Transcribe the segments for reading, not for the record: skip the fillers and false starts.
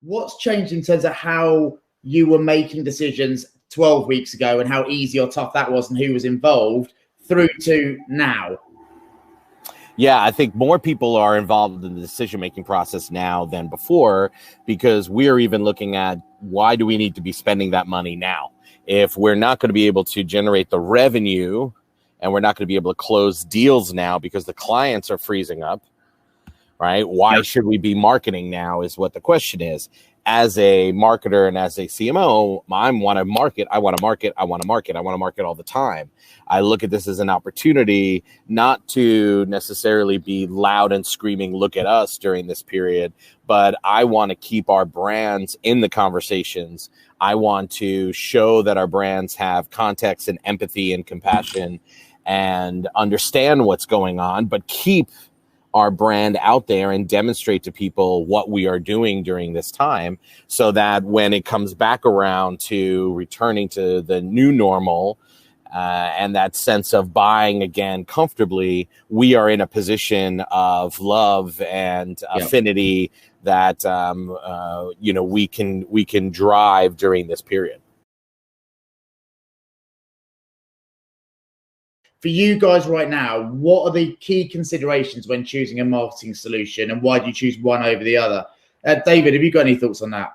What's changed in terms of how you were making decisions 12 weeks ago and how easy or tough that was and who was involved through to now? Yeah, I think more people are involved in the decision-making process now than before, because we're even looking at why do we need to be spending that money now? If we're not going to be able to generate the revenue and we're not going to be able to close deals now because the clients are freezing up, right? Why should we be marketing now is what the question is. As a marketer and as a CMO, I want to market all the time. I look at this as an opportunity not to necessarily be loud and screaming, look at us during this period, but I want to keep our brands in the conversations. I want to show that our brands have context and empathy and compassion and understand what's going on, but keep our brand out there and demonstrate to people what we are doing during this time, so that when it comes back around to returning to the new normal and that sense of buying again comfortably, we are in a position of love and affinity that we can drive during this period. For you guys right now, what are the key considerations when choosing a marketing solution, and why do you choose one over the other? David, have you got any thoughts on that?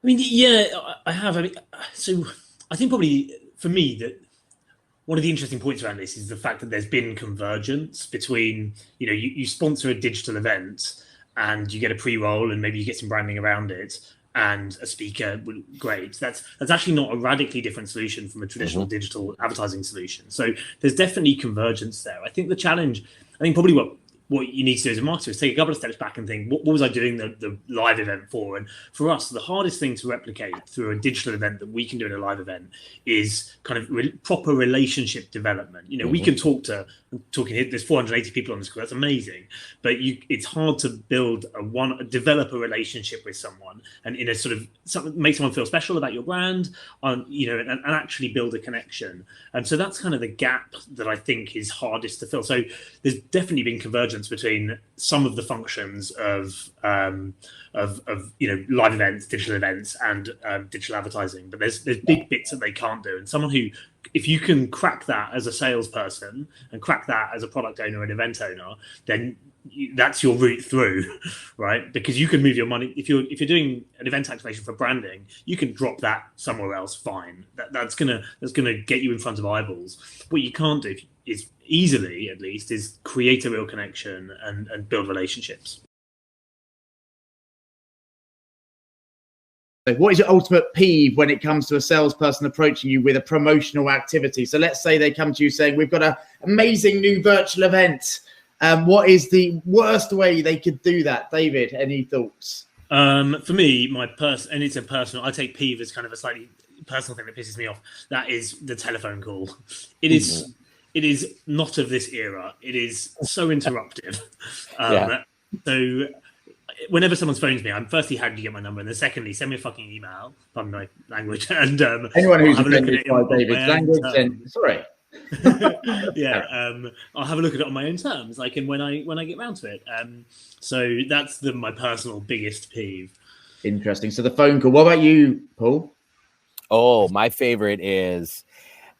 I mean, yeah, I have. I mean, so I think probably for me that one of the interesting points around this is the fact that there's been convergence between, you sponsor a digital event and you get a pre-roll and maybe you get some branding around it and a speaker, great. That's actually not a radically different solution from a traditional digital advertising solution. So there's definitely convergence there. I think the challenge, probably what you need to do as a marketer is take a couple of steps back and think, what was I doing the live event for? And for us, the hardest thing to replicate through a digital event that we can do in a live event is kind of proper relationship development. We can there's 480 people on this call, that's amazing. But it's hard to develop a relationship with someone and in a sort of make someone feel special about your brand, and actually build a connection. And so that's kind of the gap that I think is hardest to fill. So there's definitely been convergence between some of the functions of live events, digital events, and digital advertising, but there's big bits that they can't do. And someone who, if you can crack that as a salesperson and crack that as a product owner and event owner, then that's your route through, right? Because you can move your money. If you're doing an event activation for branding, you can drop that somewhere else. Fine, that's gonna get you in front of eyeballs. What you can't do is easily, at least, is create a real connection and build relationships. What is your ultimate peeve when it comes to a salesperson approaching you with a promotional activity? So let's say they come to you saying, we've got an amazing new virtual event. What is the worst way they could do that? David, any thoughts? For me, and it's a personal, I take Peeve as kind of a slightly personal thing that pisses me off. That is the telephone call. It is not of this era. It is so interruptive. So whenever someone phones me, I'm firstly, how do you get my number? And then secondly, send me a fucking email. Pardon my language. And anyone who's offended by David's language, then sorry. I'll have a look at it on my own terms, and when I get round to it. So that's my personal biggest peeve. Interesting. So the phone call. What about you, Paul? Oh, my favorite is,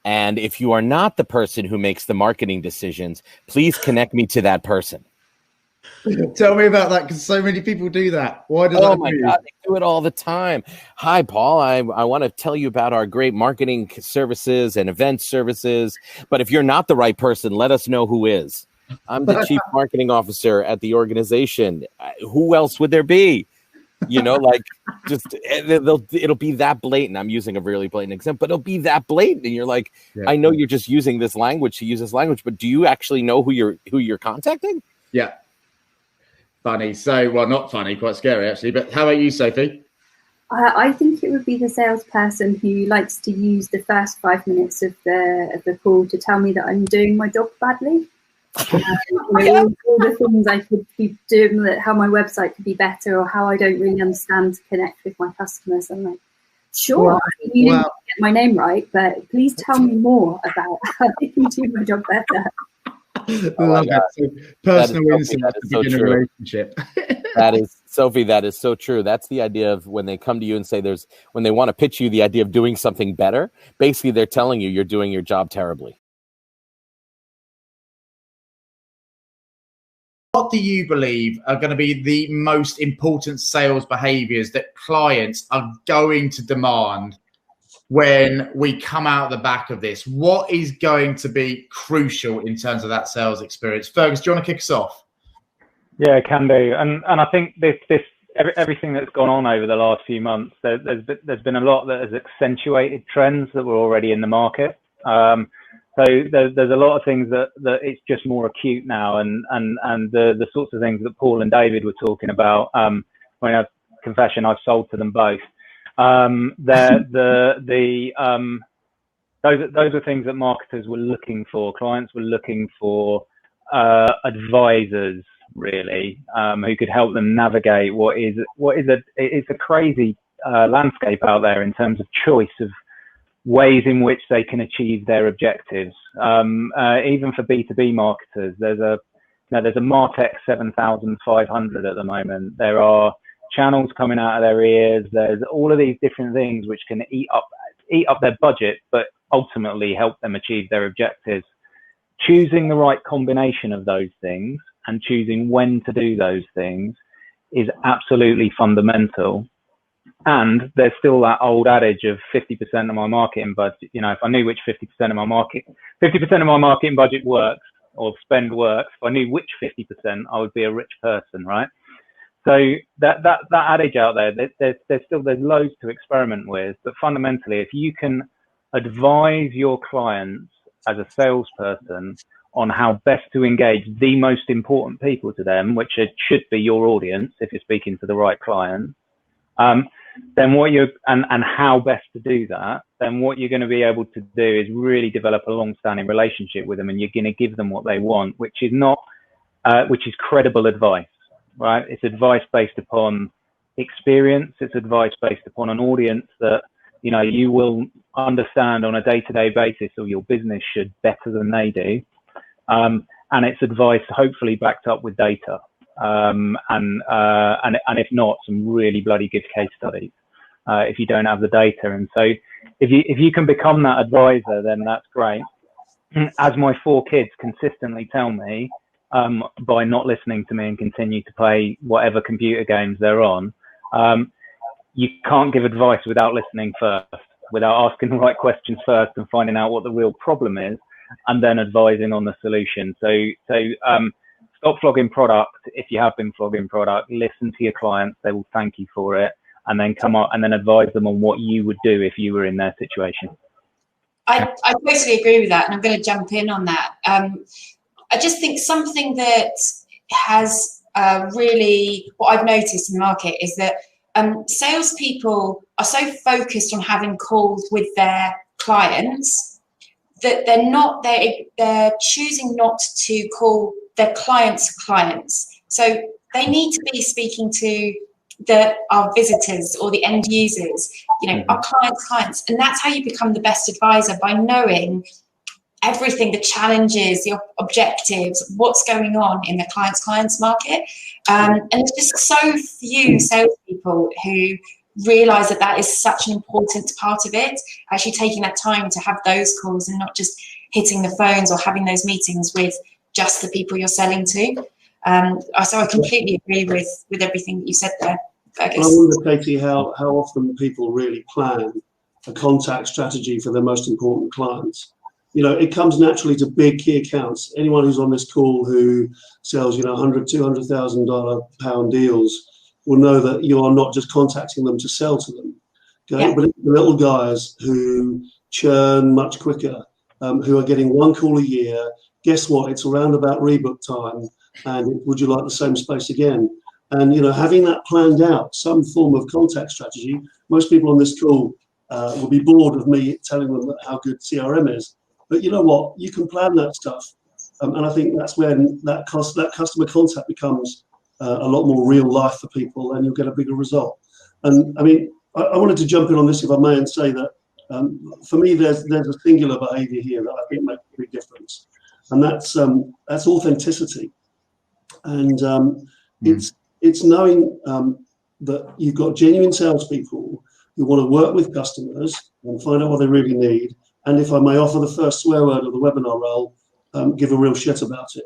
and if you are not the person who makes the marketing decisions, please connect me to that person. Tell me about that, because so many people do that. Why do God, they do it all the time. Hi, Paul. I want to tell you about our great marketing services and event services. But if you're not the right person, let us know who is. I'm the chief marketing officer at the organization. Who else would there be? It'll be that blatant. I'm using a really blatant example, but it'll be that blatant. And you're like, I know you're just using this language to use this language, but do you actually know who you're contacting? Yeah. Funny. So, well, not funny, quite scary actually. But how about you, Sophie? I think it would be the salesperson who likes to use the first 5 minutes of the call to tell me that I'm doing my job badly. All the things I could be doing, how my website could be better, or how I don't really understand to connect with my customers. I'm like, sure, you didn't get my name right, but please tell me more about how I can do my job better. Love it. So personal insight to begin a relationship. That is Sophie, that is so true. That's the idea of when they come to you and say when they want to pitch you the idea of doing something better, basically they're telling you you're doing your job terribly. What do you believe are going to be the most important sales behaviors that clients are going to demand when we come out the back of this? What is going to be crucial in terms of that sales experience? Fergus, do you want to kick us off? Yeah, can do. And I think everything that's gone on over the last few months, there's been a lot that has accentuated trends that were already in the market. So there's a lot of things that it's just more acute now, and the sorts of things that Paul and David were talking about. When I've confession, I've sold to them both. Those are things that marketers were looking for. Clients were looking for advisors, really, who could help them navigate what is a crazy landscape out there in terms of choice of ways in which they can achieve their objectives. Even for B2B marketers, there's a Martech 7,500 at the moment. There are channels coming out of their ears. There's all of these different things which can eat up their budget, but ultimately help them achieve their objectives. Choosing the right combination of those things and choosing when to do those things is absolutely fundamental. And there's still that old adage of 50% of my marketing budget. You know, if I knew which 50% of my marketing budget works or spend works, if I knew which 50%, I would be a rich person, right? So that adage out there, there's loads to experiment with. But fundamentally, if you can advise your clients as a salesperson on how best to engage the most important people to them, which should be your audience if you're speaking to the right client, then and how best to do that, then what you're going to be able to do is really develop a long-standing relationship with them, and you're going to give them what they want, which is credible advice, right? It's advice based upon experience. It's advice based upon an audience that, you know, you will understand on a day-to-day basis, or your business should, better than they do. And it's advice hopefully backed up with data. And if not, some really bloody good case studies if you don't have the data. And so if you can become that advisor, then that's great. As my 4 kids consistently tell me, by not listening to me and continue to play whatever computer games they're on, you can't give advice without listening first, without asking the right questions first and finding out what the real problem is, and then advising on the solution. So stop flogging product. If you have been flogging product, listen to your clients. They will thank you for it, and then come up and then advise them on what you would do if you were in their situation. I totally agree with that, and I'm going to jump in on that. I just think something that has really, what I've noticed in the market is that salespeople are so focused on having calls with their clients that they're choosing not to call their clients' clients. So they need to be speaking to our visitors or the end users, you know, our clients, and that's how you become the best advisor, by knowing everything, the challenges, the objectives, what's going on in the client's market. And there's just so few salespeople who realize that is such an important part of it, actually taking that time to have those calls and not just hitting the phones or having those meetings with just the people you're selling to. So I completely agree with everything that you said there, Fergus. Well, I wonder, Katie, how often people really plan a contact strategy for their most important clients. You know, it comes naturally to big key accounts. Anyone who's on this call who sells, you know, $100,000, $200,000 deals will know that you are not just contacting them to sell to them. Okay? Yeah. But it's the little guys who churn much quicker, who are getting 1 call a year. Guess what? It's around about rebook time, and would you like the same space again? And, you know, having that planned out, some form of contact strategy. Most people on this call will be bored of me telling them how good CRM is. But you know what? You can plan that stuff. And I think that's when that customer contact becomes a lot more real life for people, and you'll get a bigger result. And I mean, I wanted to jump in on this, if I may, and say that for me, there's a singular behavior here that I think makes a big difference. And that's authenticity. And it's knowing that you've got genuine salespeople who want to work with customers and find out what they really need. And if I may offer the first swear word of the webinar role, give a real shit about it.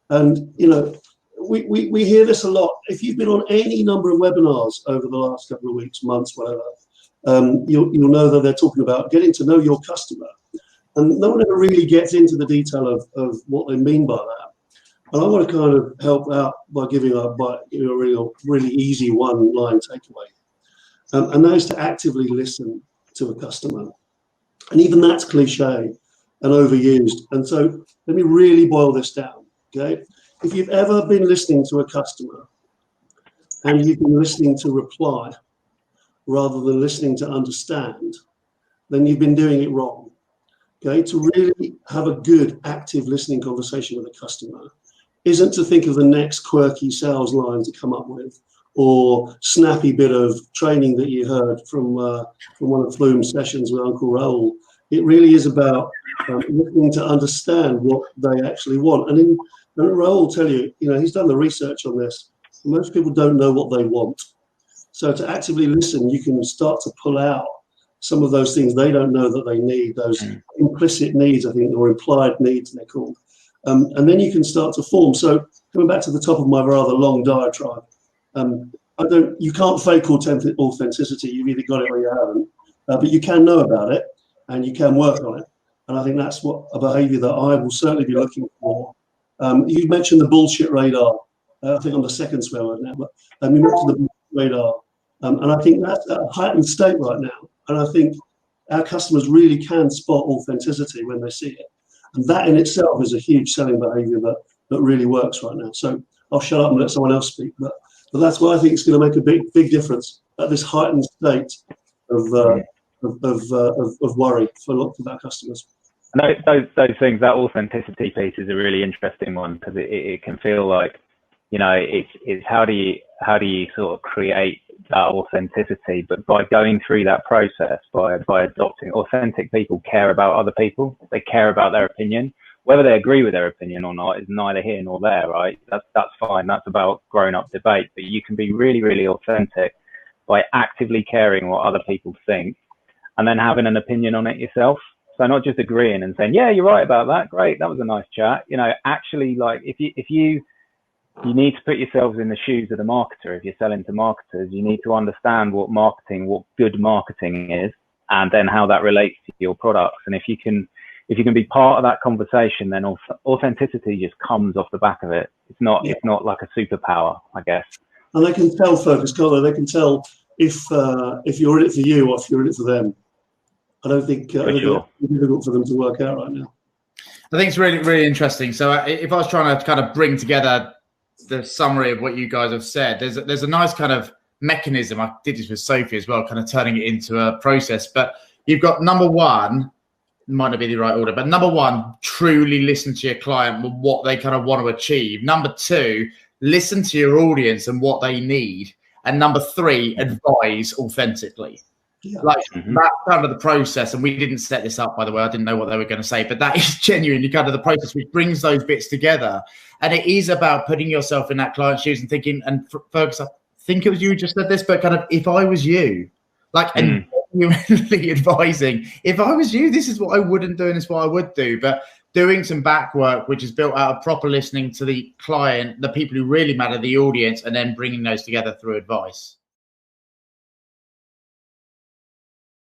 And, you know, we hear this a lot. If you've been on any number of webinars over the last couple of weeks, months, whatever, you'll know that they're talking about getting to know your customer. And no one ever really gets into the detail of what they mean by that. And I want to kind of help out by giving a really easy one-line takeaway. And that is to actively listen to a customer. And even that's cliche and overused. And so let me really boil this down, okay? If you've ever been listening to a customer and you've been listening to reply rather than listening to understand, then you've been doing it wrong, okay? To really have a good, active listening conversation with a customer isn't to think of the next quirky sales line to come up with or snappy bit of training that you heard from one of Flume's sessions with Uncle Raoul. It really is about listening to understand what they actually want. And Raoul will tell you, you know, he's done the research on this. Most people don't know what they want. So to actively listen, you can start to pull out some of those things they don't know that they need, those implicit needs, I think, or implied needs, they're called. And then you can start to form. So coming back to the top of my rather long diatribe, you can't fake authenticity. You've either got it or you haven't, but you can know about it and you can work on it. And I think that's what a behavior that I will certainly be looking for. You mentioned the bullshit radar. I think I'm the second swear word now, but you mentioned the bullshit radar. And I think that's at a heightened state right now. And I think our customers really can spot authenticity when they see it. And that in itself is a huge selling behavior that really works right now. So I'll shut up and let someone else speak. But that's why I think it's going to make a big difference at this heightened state of worry for lots of our customers. And those things, that authenticity piece is a really interesting one because it can feel like, you know, it's how do you sort of create that authenticity, but by going through that process, by adopting, authentic people care about other people. They care about their opinion. Whether they agree with their opinion or not is neither here nor there, right? That's fine. That's about grown-up debate. But you can be really, really authentic by actively caring what other people think and then having an opinion on it yourself. So not just agreeing and saying, yeah, you're right about that. Great. That was a nice chat. You know, actually, like if you need to put yourselves in the shoes of the marketer. If you're selling to marketers, you need to understand what good marketing is, and then how that relates to your products. And if you can be part of that conversation, then authenticity just comes off the back of it. It's not like a superpower, I guess. And they can tell, focus, can't they? They can tell if you're in it for you or if you're in it for them. I don't think it's difficult for them to work out right now. I think it's really, really interesting. So if I was trying to kind of bring together the summary of what you guys have said, there's a nice kind of mechanism. I did this with Sophie as well, kind of turning it into a process. But you've got number one, might not be the right order, but number one, truly listen to your client and what they kind of want to achieve. Number two, listen to your audience and what they need. And number three, advise authentically. Yeah. Like that's kind of the process. And we didn't set this up, by the way. I didn't know what they were going to say, but that is genuinely kind of the process which brings those bits together. And it is about putting yourself in that client's shoes and thinking, and folks, I think it was you who just said this, but kind of, if I was you, like, and genuinely advising, if I was you, this is what I wouldn't do and this is what I would do. But doing some back work, which is built out of proper listening to the client, the people who really matter, the audience, and then bringing those together through advice.